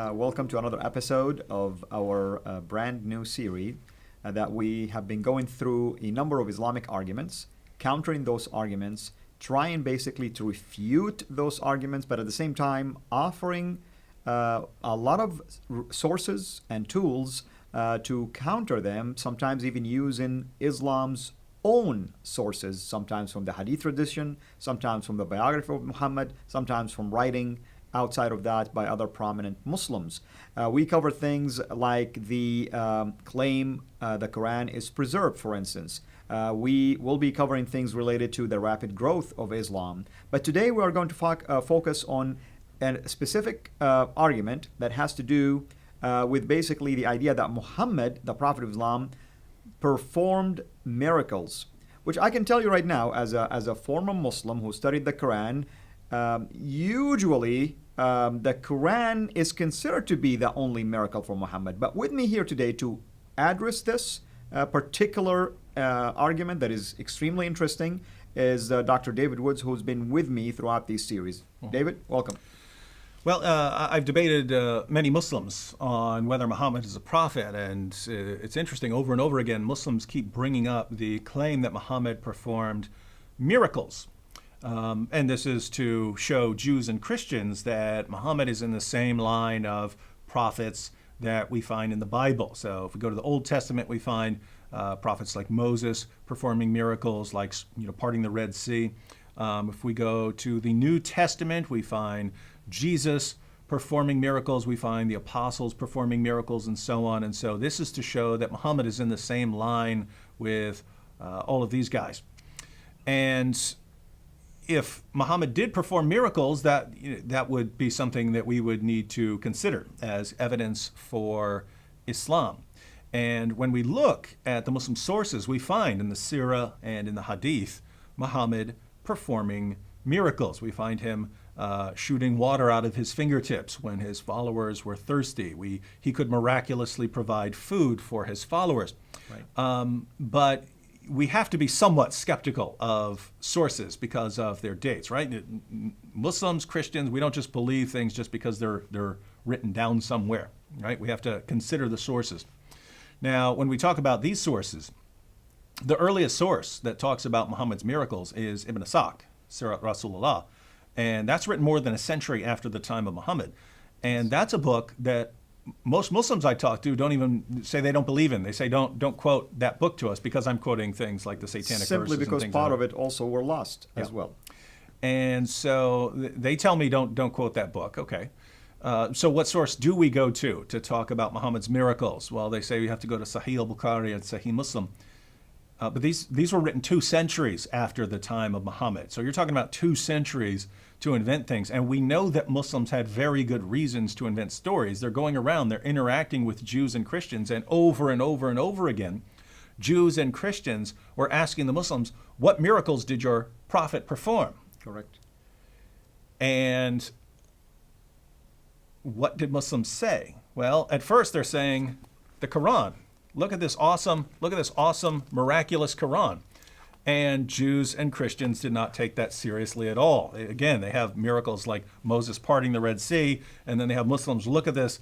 Welcome to another episode of our brand new series that we have been going through a number of Islamic arguments, countering those arguments, trying basically to refute those arguments, but at the same time offering a lot of sources and tools to counter them, sometimes even using Islam's own sources, sometimes from the Hadith tradition, sometimes from the biography of Muhammad, sometimes from writing outside of that by other prominent Muslims. We cover things like the claim the Quran is preserved, for instance. We will be covering things related to the rapid growth of Islam. But today we are going to focus on a specific argument that has to do with basically the idea that Muhammad, the Prophet of Islam, performed miracles, which I can tell you right now as a former Muslim who studied the Quran, usually the Quran is considered to be the only miracle for Muhammad. But with me here today to address this particular argument that is extremely interesting is Dr. David Woods, who's been with me throughout these series. David, welcome. Well, I've debated many Muslims on whether Muhammad is a prophet, and it's interesting, over and over again, Muslims keep bringing up the claim that Muhammad performed miracles. And this is to show Jews and Christians that Muhammad is in the same line of prophets that we find in the Bible. So if we go to the Old Testament, we find prophets like Moses performing miracles, like parting the Red Sea. If we go to the New Testament, we find Jesus performing miracles, we find the apostles performing miracles, and so on. And so this is to show that Muhammad is in the same line with all of these guys. And if Muhammad did perform miracles, that would be something that we would need to consider as evidence for Islam. And when we look at the Muslim sources, we find in the Sirah and in the Hadith, Muhammad performing miracles. We find him shooting water out of his fingertips when his followers were thirsty. He could miraculously provide food for his followers. Right. But we have to be somewhat skeptical of sources because of their dates, right? Muslims, Christians, we don't just believe things just because they're written down somewhere, right? We have to consider the sources. Now, when we talk about these sources, the earliest source that talks about Muhammad's miracles is Ibn Ishaq, Sirat Rasulullah, and that's written more than a century after the time of Muhammad. And that's a book that most Muslims I talk to don't even say they don't believe in. They say don't quote that book to us because I'm quoting things like the satanic simply verses because and things part like of it also were lost as well. And so they tell me don't quote that book. Okay. So what source do we go to talk about Muhammad's miracles? Well, they say we have to go to Sahih al-Bukhari and Sahih Muslim. But these were written 2 centuries after the time of Muhammad. So you're talking about 2 centuries to invent things. And we know that Muslims had very good reasons to invent stories. They're going around, they're interacting with Jews and Christians, and over and over and over again, Jews and Christians were asking the Muslims, what miracles did your prophet perform? Correct. And what did Muslims say? Well, at first they're saying the Quran. Look at this awesome, miraculous Quran. And Jews and Christians did not take that seriously at all. Again, they have miracles like Moses parting the Red Sea, and then they have Muslims look at this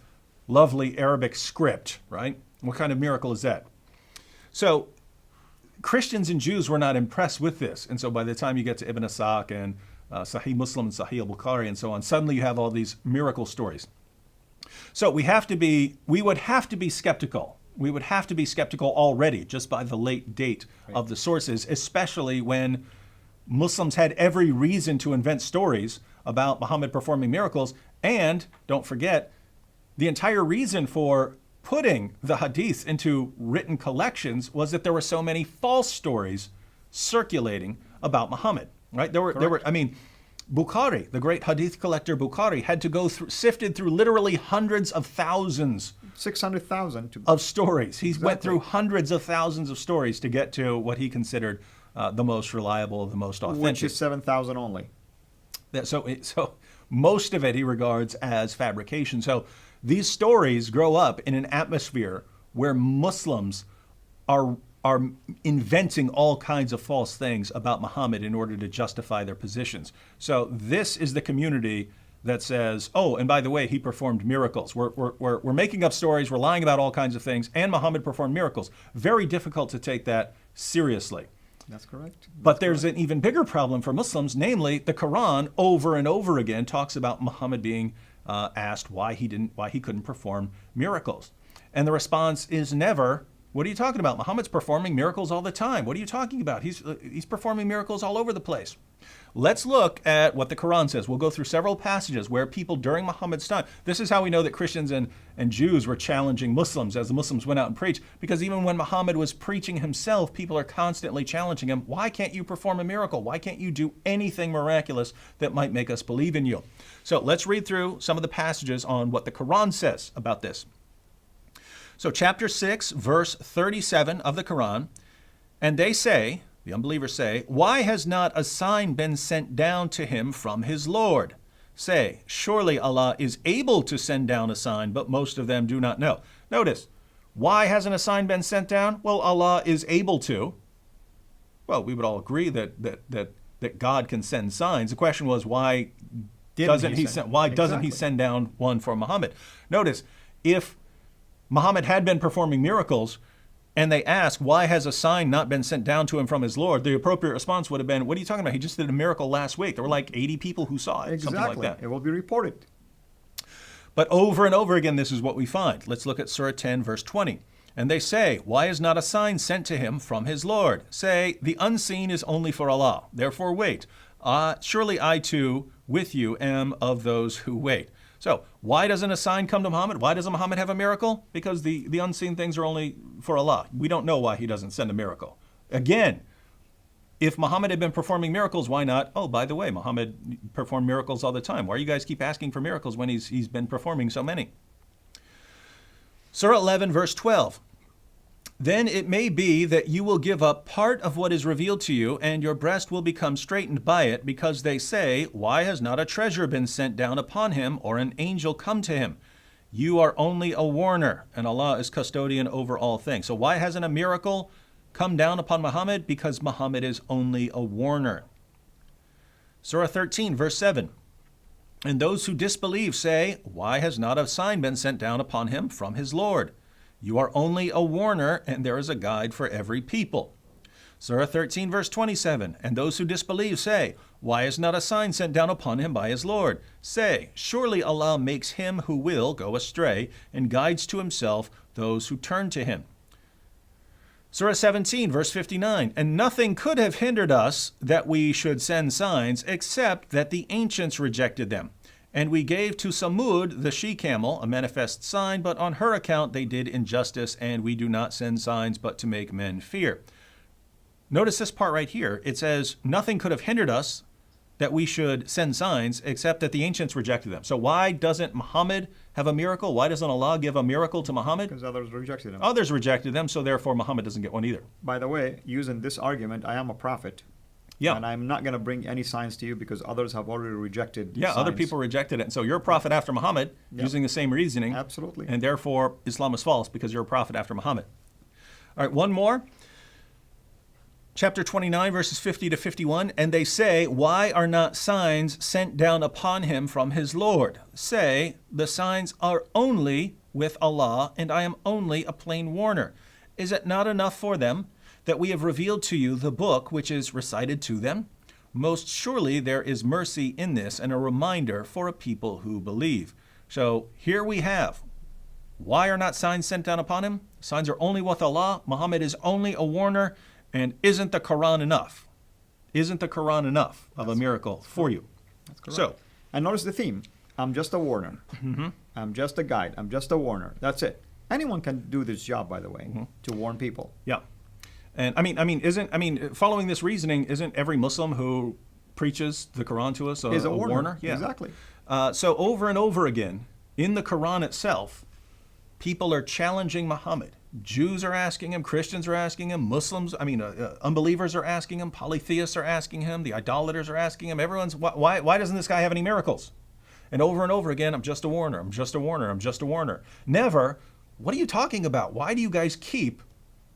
lovely Arabic script, right? What kind of miracle is that? So Christians and Jews were not impressed with this. And so by the time you get to Ibn Ishaq and Sahih Muslim and Sahih al-Bukhari and so on, suddenly you have all these miracle stories. So we would have to be skeptical. We would have to be skeptical already just by the late date of the sources, especially when Muslims had every reason to invent stories about Muhammad performing miracles. And don't forget, the entire reason for putting the hadith into written collections was that there were so many false stories circulating about Muhammad, right? There were, Bukhari, the great hadith collector Bukhari, had to go sifted through literally hundreds of thousands 600,000 of stories. He went through hundreds of thousands of stories to get to what he considered the most reliable, the most authentic. Which is 7,000 only. So most of it he regards as fabrication. So these stories grow up in an atmosphere where Muslims are inventing all kinds of false things about Muhammad in order to justify their positions. So this is the community that says, oh, and by the way, he performed miracles. We're making up stories, we're lying about all kinds of things, and Muhammad performed miracles. Very difficult to take that seriously. That's correct. But there's an even bigger problem for Muslims, namely the Quran over and over again talks about Muhammad being asked why he couldn't perform miracles. And the response is never, what are you talking about? Muhammad's performing miracles all the time. What are you talking about? He's performing miracles all over the place. Let's look at what the Quran says. We'll go through several passages where people during Muhammad's time, this is how we know that Christians and Jews were challenging Muslims as the Muslims went out and preached, because even when Muhammad was preaching himself, people are constantly challenging him. Why can't you perform a miracle? Why can't you do anything miraculous that might make us believe in you? So let's read through some of the passages on what the Quran says about this. So chapter 6, verse 37 of the Quran, and they say, the unbelievers say, why has not a sign been sent down to him from his Lord? Say, surely Allah is able to send down a sign, but most of them do not know. Notice, why hasn't a sign been sent down? Well, Allah is able to. Well, we would all agree that God can send signs. The question was, why doesn't he send down one for Muhammad? Notice, if Muhammad had been performing miracles, and they ask, why has a sign not been sent down to him from his Lord? The appropriate response would have been, what are you talking about? He just did a miracle last week. There were like 80 people who saw it, Exactly. something like that. It will be reported. But over and over again, this is what we find. Let's look at Surah 10, verse 20. And they say, why is not a sign sent to him from his Lord? Say, the unseen is only for Allah. Therefore wait. Surely I too, with you, am of those who wait. So why doesn't a sign come to Muhammad? Why doesn't Muhammad have a miracle? Because the unseen things are only for Allah. We don't know why he doesn't send a miracle. Again, if Muhammad had been performing miracles, why not? Oh, by the way, Muhammad performed miracles all the time. Why do you guys keep asking for miracles when he's been performing so many? Surah 11, verse 12. Then it may be that you will give up part of what is revealed to you, and your breast will become straitened by it, because they say, why has not a treasure been sent down upon him, or an angel come to him? You are only a warner, and Allah is custodian over all things. So why hasn't a miracle come down upon Muhammad? Because Muhammad is only a warner. Surah 13, verse 7. And those who disbelieve say, why has not a sign been sent down upon him from his Lord? You are only a warner, and there is a guide for every people. Surah 13, verse 27. And those who disbelieve say, why is not a sign sent down upon him by his Lord? Say, surely Allah makes him who will go astray, and guides to himself those who turn to him. Surah 17, verse 59. And nothing could have hindered us that we should send signs, except that the ancients rejected them. And we gave to Samud, the she-camel, a manifest sign, but on her account they did injustice, and we do not send signs but to make men fear. Notice this part right here. It says, nothing could have hindered us that we should send signs, except that the ancients rejected them. So why doesn't Muhammad have a miracle? Why doesn't Allah give a miracle to Muhammad? Because others rejected him. Others rejected them, so therefore Muhammad doesn't get one either. By the way, using this argument, I am a prophet. Yeah. And I'm not going to bring any signs to you because others have already rejected signs. Other people rejected it. And so you're a prophet after Muhammad, using the same reasoning. Absolutely. And therefore Islam is false because you're a prophet after Muhammad. All right, one more. Chapter 29, verses 50 to 51. And they say, why are not signs sent down upon him from his Lord? Say, the signs are only with Allah, and I am only a plain warner. Is it not enough for them that we have revealed to you the book which is recited to them? Most surely there is mercy in this, and a reminder for a people who believe. So here we have, why are not signs sent down upon him? Signs are only with Allah. Muhammad is only a warner. And isn't the Quran enough? Isn't the Quran enough of a miracle for you? That's correct. So, and notice the theme. I'm just a warner. I'm just a guide. I'm just a warner. That's it. Anyone can do this job, by the way, to warn people. Yeah. And following this reasoning, isn't every Muslim who preaches the Quran to us Is a warner? warner? Yeah. Exactly. So over and over again, in the Quran itself, people are challenging Muhammad. Jews are asking him, Christians are asking him, unbelievers are asking him, polytheists are asking him, the idolaters are asking him. Everyone's, why doesn't this guy have any miracles? And over again, I'm just a warner, I'm just a warner, I'm just a warner. Never, what are you talking about? Why do you guys keep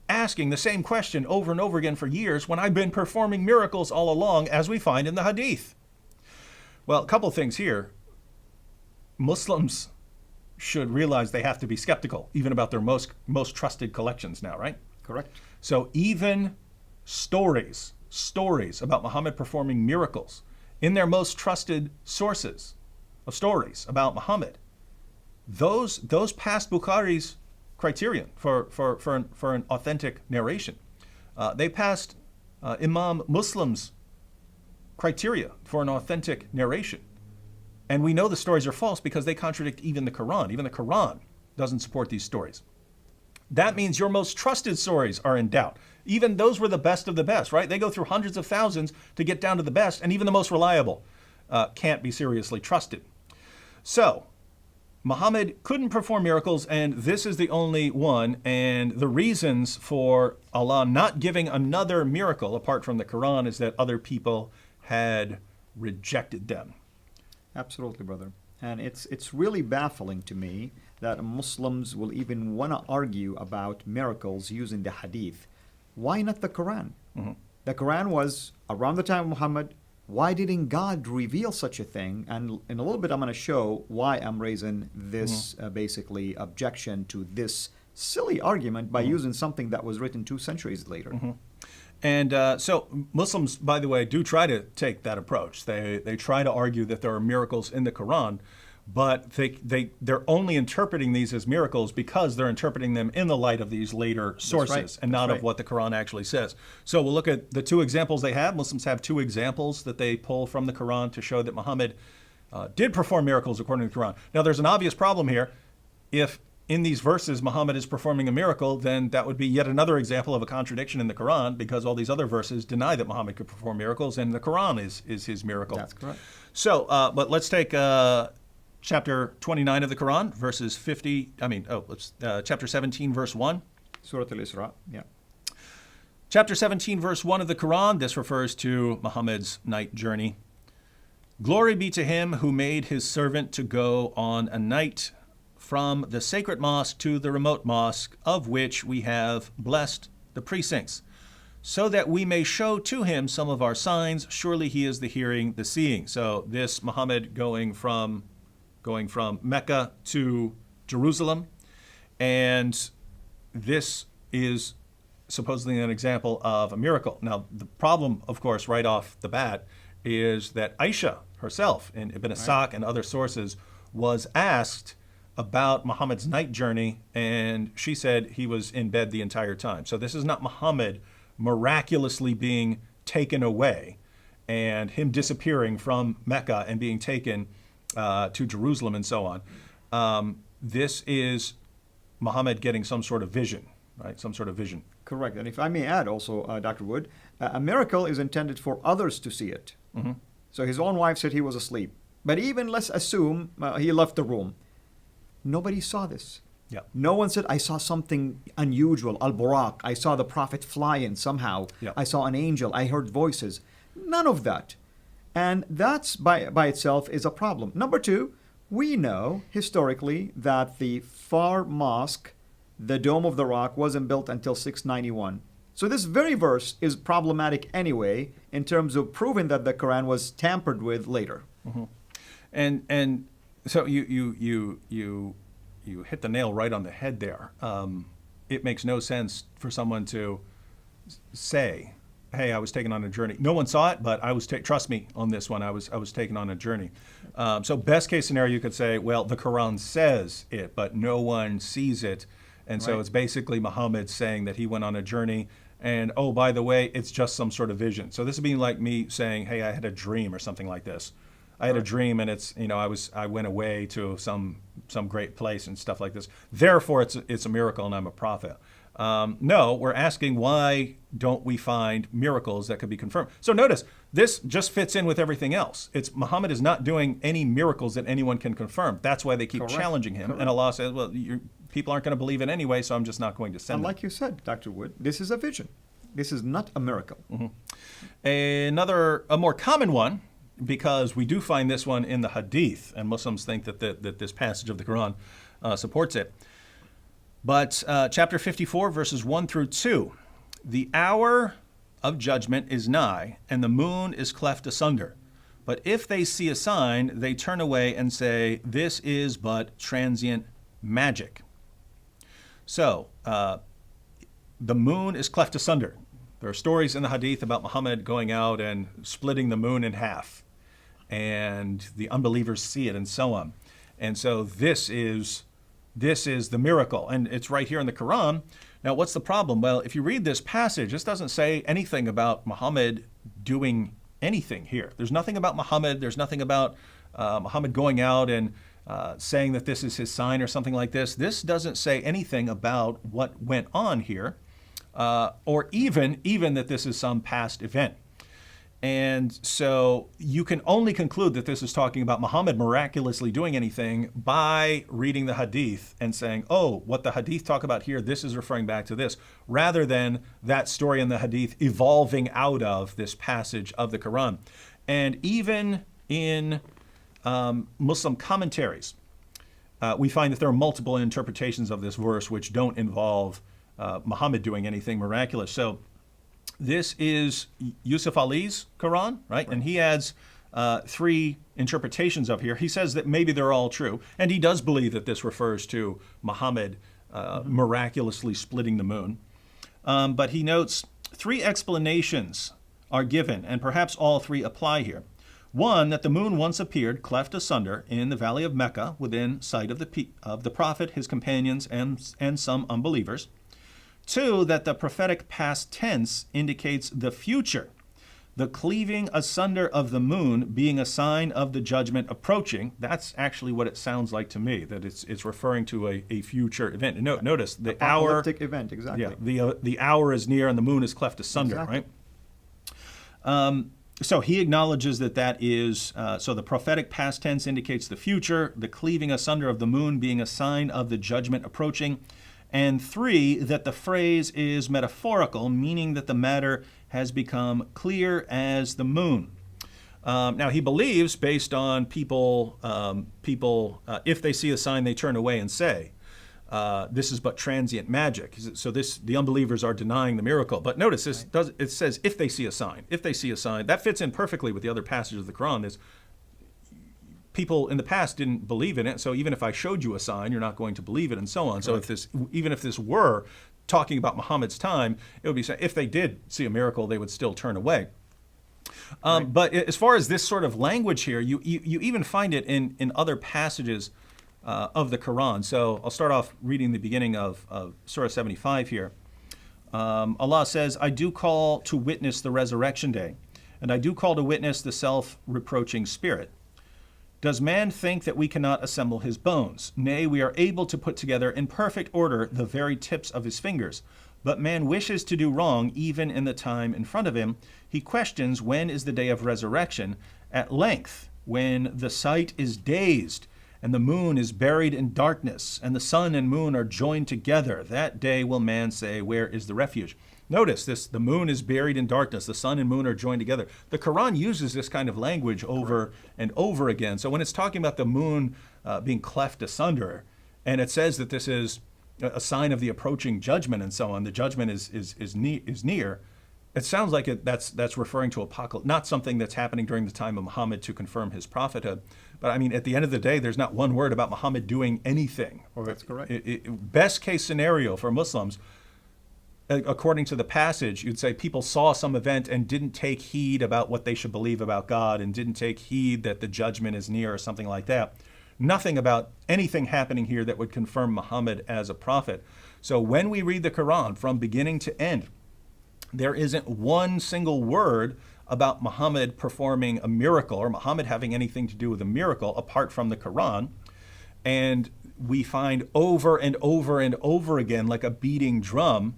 asking the same question over and over again for years when I've been performing miracles all along, as we find in the Hadith? Well, a couple things here. Muslims should realize they have to be skeptical, even about their most trusted collections now, right? Correct. So even stories about Muhammad performing miracles in their most trusted sources of stories about Muhammad, those pass Bukhari's criterion for an authentic narration. They passed Imam Muslim's criteria for an authentic narration. And we know the stories are false because they contradict even the Quran. Even the Quran doesn't support these stories. That means your most trusted stories are in doubt. Even those were the best of the best, right? They go through hundreds of thousands to get down to the best, and even the most reliable can't be seriously trusted. So, Muhammad couldn't perform miracles, and this is the only one. And the reasons for Allah not giving another miracle apart from the Quran is that other people had rejected them. Absolutely, brother. And it's really baffling to me that Muslims will even want to argue about miracles using the hadith. Why not the Quran? Mm-hmm. The Quran was around the time of Muhammad. Why didn't God reveal such a thing? And in a little bit, I'm going to show why I'm raising this basically objection to this silly argument by using something that was written 2 centuries later. Mm-hmm. And so Muslims, by the way, do try to take that approach. They try to argue that there are miracles in the Quran, but they're only interpreting these as miracles because they're interpreting them in the light of these later sources and not of what the Quran actually says. So we'll look at the 2 examples they have. Muslims have 2 examples that they pull from the Quran to show that Muhammad did perform miracles according to the Quran. Now there's an obvious problem here. If in these verses Muhammad is performing a miracle, then that would be yet another example of a contradiction in the Quran, because all these other verses deny that Muhammad could perform miracles, and the Quran is his miracle. That's correct. So, but let's take chapter 29 of the Quran, verses 50. Chapter 17, verse 1. Surah Al-Isra. Yeah. Chapter 17, verse 1 of the Quran. This refers to Muhammad's night journey. Glory be to him who made his servant to go on a night from the sacred mosque to the remote mosque, of which we have blessed the precincts, so that we may show to him some of our signs. Surely he is the hearing, the seeing. So this Muhammad going from Mecca to Jerusalem, and this is supposedly an example of a miracle. Now, the problem, of course, right off the bat, is that Aisha herself, in Ibn Ishaq and other sources, was asked about Muhammad's night journey, and she said he was in bed the entire time. So this is not Muhammad miraculously being taken away and him disappearing from Mecca and being taken to Jerusalem and so on. This is Muhammad getting some sort of vision, right? Some sort of vision. Correct. And if I may add also, Dr. Wood, a miracle is intended for others to see it. Mm-hmm. So his own wife said he was asleep. But even let's assume he left the room. Nobody saw this. Yeah. No one said, I saw something unusual, al-Buraq. I saw the Prophet fly in somehow. Yeah. I saw an angel. I heard voices. None of that. And that's by itself is a problem. Number 2, we know historically that the Far Mosque, the Dome of the Rock, wasn't built until 691. So this very verse is problematic anyway in terms of proving that the Quran was tampered with later. Mm-hmm. And so you hit the nail right on the head there. It makes no sense for someone to say, "Hey, I was taken on a journey." No one saw it, but I was. Trust me on this one. I was taken on a journey. So best case scenario, you could say, "Well, the Quran says it, but no one sees it," and so it's basically Muhammad saying that he went on a journey. And oh, by the way, it's just some sort of vision. So this would be like me saying, "Hey, I had a dream," or something like this. I had a dream, and it's I went away to some great place and stuff like this. Therefore, it's a miracle, and I'm a prophet. No, we're asking, why don't we find miracles that could be confirmed? So notice, this just fits in with everything else. It's Muhammad is not doing any miracles that anyone can confirm. That's why they keep challenging him. And Allah says, well, people aren't going to believe it anyway, so I'm just not going to send them. And like you said, Dr. Wood, this is a vision. This is not a miracle. Mm-hmm. A more common one, because we do find this one in the Hadith, and Muslims think that this passage of the Quran supports it. But chapter 54, verses 1 through 2, the hour of judgment is nigh, and the moon is cleft asunder. But if they see a sign, they turn away and say, this is but transient magic. So, the moon is cleft asunder. There are stories in the Hadith about Muhammad going out and splitting the moon in half, and the unbelievers see it and so on. And so this is the miracle, and it's right here in the Quran. Now, what's the problem? Well, if you read this passage, this doesn't say anything about Muhammad doing anything here. There's nothing about Muhammad. There's nothing about Muhammad going out and saying that this is his sign or something like this. This doesn't say anything about what went on here, or even that this is some past event. And so you can only conclude that this is talking about Muhammad miraculously doing anything by reading the Hadith and saying, oh, what the Hadith talk about here, this is referring back to this, rather than that story in the Hadith evolving out of this passage of the Quran. And even in Muslim commentaries, we find that there are multiple interpretations of this verse which don't involve Muhammad doing anything miraculous. So this is Yusuf Ali's Quran, right? And he adds three interpretations of here. He says that maybe they're all true, and he does believe that this refers to Muhammad miraculously splitting the moon. But he notes three explanations are given, and perhaps all three apply here. One, that the moon once appeared cleft asunder in the valley of Mecca within sight of the Prophet, his companions, and some unbelievers. Two, that the prophetic past tense indicates the future, the cleaving asunder of the moon being a sign of the judgment approaching. That's actually what it sounds like to me, that it's referring to a future event. Notice the hour. Apocalyptic event, exactly. Yeah, the hour is near and the moon is cleft asunder, exactly. Right? So he acknowledges that is, so the prophetic past tense indicates the future, the cleaving asunder of the moon being a sign of the judgment approaching. And three, that the phrase is metaphorical, meaning that the matter has become clear as the moon. Now, he believes, based on people, if they see a sign, they turn away and say, this is but transient magic. So the unbelievers are denying the miracle. But notice, it says, if they see a sign. If they see a sign. That fits in perfectly with the other passages of the Quran. People in the past didn't believe in it, so even if I showed you a sign, you're not going to believe it, and so on. So even if this were talking about Muhammad's time, it would be saying if they did see a miracle, they would still turn away. But as far as this sort of language here, you even find it in other passages of the Quran. So I'll start off reading the beginning of Surah 75 here. Allah says, I do call to witness the resurrection day, and I do call to witness the self-reproaching spirit. Does man think that we cannot assemble his bones? Nay, we are able to put together in perfect order the very tips of his fingers. But man wishes to do wrong even in the time in front of him. He questions when is the day of resurrection. At length, when the sight is dazed, and the moon is buried in darkness, and the sun and moon are joined together, that day will man say, where is the refuge? Notice this, the moon is buried in darkness, the sun and moon are joined together. The Quran uses this kind of language over and over again. So when it's talking about the moon being cleft asunder, and it says that this is a sign of the approaching judgment and so on, the judgment is near, it sounds like that's referring to apocalypse, not something that's happening during the time of Muhammad to confirm his prophethood. But I mean, at the end of the day, there's not one word about Muhammad doing anything. That's correct. Best case scenario for Muslims, according to the passage, you'd say people saw some event and didn't take heed about what they should believe about God and didn't take heed that the judgment is near or something like that. Nothing about anything happening here that would confirm Muhammad as a prophet. So when we read the Quran from beginning to end, there isn't one single word about Muhammad performing a miracle or Muhammad having anything to do with a miracle apart from the Quran. And we find over and over and over again, like a beating drum,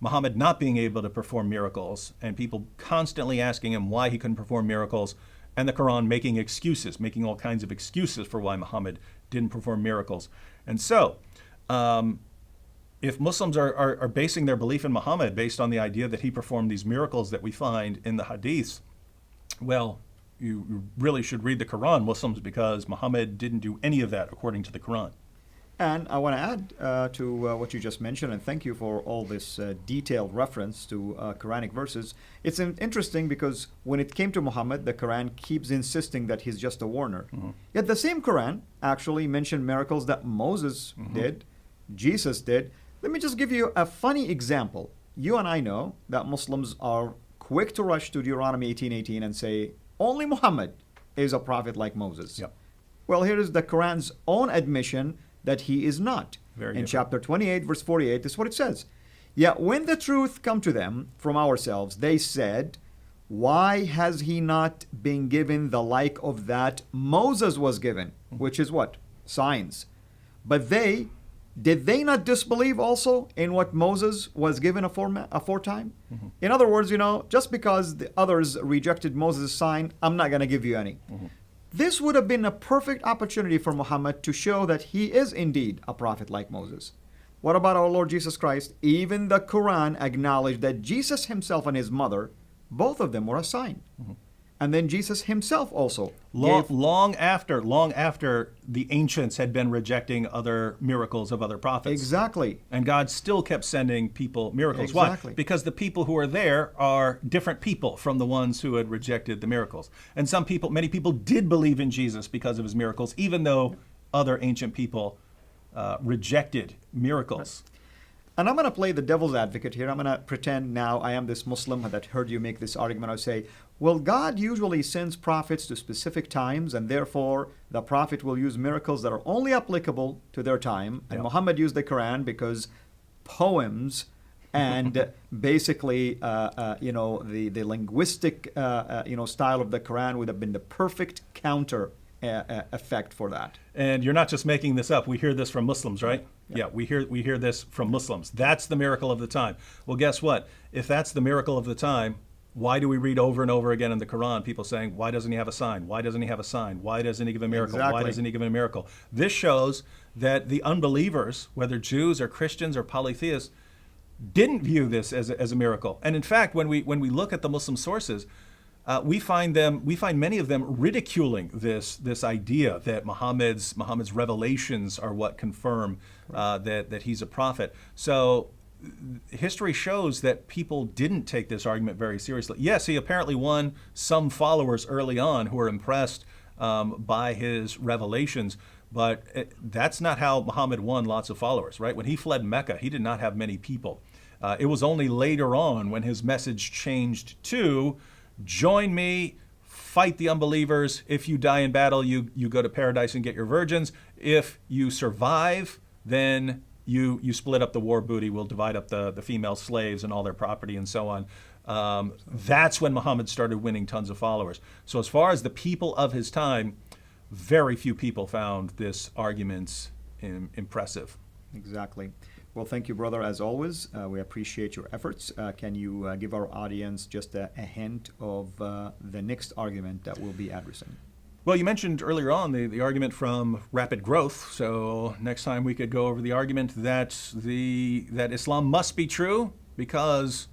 Muhammad not being able to perform miracles and people constantly asking him why he couldn't perform miracles, and the Quran making excuses, making all kinds of excuses for why Muhammad didn't perform miracles. And so, if Muslims are basing their belief in Muhammad based on the idea that he performed these miracles that we find in the Hadiths, well, you really should read the Quran, Muslims, because Muhammad didn't do any of that according to the Quran. And I want to add to what you just mentioned, and thank you for all this detailed reference to Quranic verses. It's interesting because when it came to Muhammad, the Quran keeps insisting that he's just a warner. Yet the same Quran actually mentioned miracles that Moses did, Jesus did. Let me just give you a funny example. You and I know that Muslims are quick to rush to Deuteronomy 18:18 and say, only Muhammad is a prophet like Moses. Yep. Well, here is the Quran's own admission that he is not. Very In different. chapter 28, verse 48, this is what it says. Yet when the truth come to them from ourselves, they said, why has he not been given the like of that Moses was given? Which is what? Signs. But did they not disbelieve also in what Moses was given aforetime? In other words, just because the others rejected Moses' sign, I'm not going to give you any. This would have been a perfect opportunity for Muhammad to show that he is indeed a prophet like Moses. What about our Lord Jesus Christ? Even the Quran acknowledged that Jesus himself and his mother, both of them were a sign. And then Jesus himself also Long after the ancients had been rejecting other miracles of other prophets. Exactly. And God still kept sending people miracles. Exactly. Why? Because the people who are there are different people from the ones who had rejected the miracles. And many people did believe in Jesus because of his miracles, even though other ancient people rejected miracles. And I'm going to play the devil's advocate here. I'm going to pretend now I am this Muslim that heard you make this argument. I say, well, God usually sends prophets to specific times, and therefore the prophet will use miracles that are only applicable to their time. And Yep. Muhammad used the Quran because poems and basically, the linguistic, style of the Quran would have been the perfect counter effect for that. And you're not just making this up. We hear this from Muslims, right? Yeah, we hear this from Muslims. That's the miracle of the time. Well, guess what? If that's the miracle of the time, why do we read over and over again in the Quran people saying, why doesn't he have a sign? Why doesn't he have a sign? Why doesn't he give a miracle? Why Exactly. doesn't he give a miracle? This shows that the unbelievers, whether Jews or Christians or polytheists, didn't view this as a miracle. And in fact, when we look at the Muslim sources, we find many of them ridiculing this idea that Muhammad's revelations are what confirm that he's a prophet. So history shows that people didn't take this argument very seriously. Yes, he apparently won some followers early on who were impressed by his revelations, but that's not how Muhammad won lots of followers, right? When he fled Mecca, he did not have many people. It was only later on when his message changed to, join me, fight the unbelievers. If you die in battle, you go to paradise and get your virgins. If you survive, then you split up the war booty. We'll divide up the female slaves and all their property and so on. That's when Muhammad started winning tons of followers. So as far as the people of his time, very few people found this argument impressive. Exactly. Well, thank you, brother, as always. We appreciate your efforts. Can you give our audience just a hint of the next argument that we'll be addressing? Well, you mentioned earlier on the argument from Rapid Growth. So next time we could go over the argument that Islam must be true because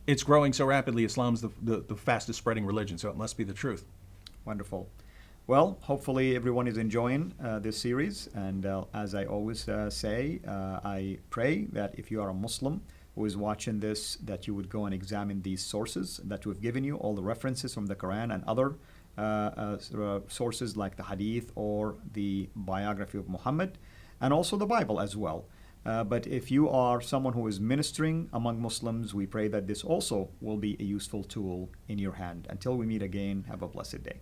it's growing so rapidly. Islam's the fastest spreading religion, so it must be the truth. Wonderful. Well, hopefully everyone is enjoying this series. And as I always say, I pray that if you are a Muslim who is watching this, that you would go and examine these sources that we've given you, all the references from the Quran and other sources like the Hadith or the biography of Muhammad, and also the Bible as well. But if you are someone who is ministering among Muslims, we pray that this also will be a useful tool in your hand. Until we meet again, have a blessed day.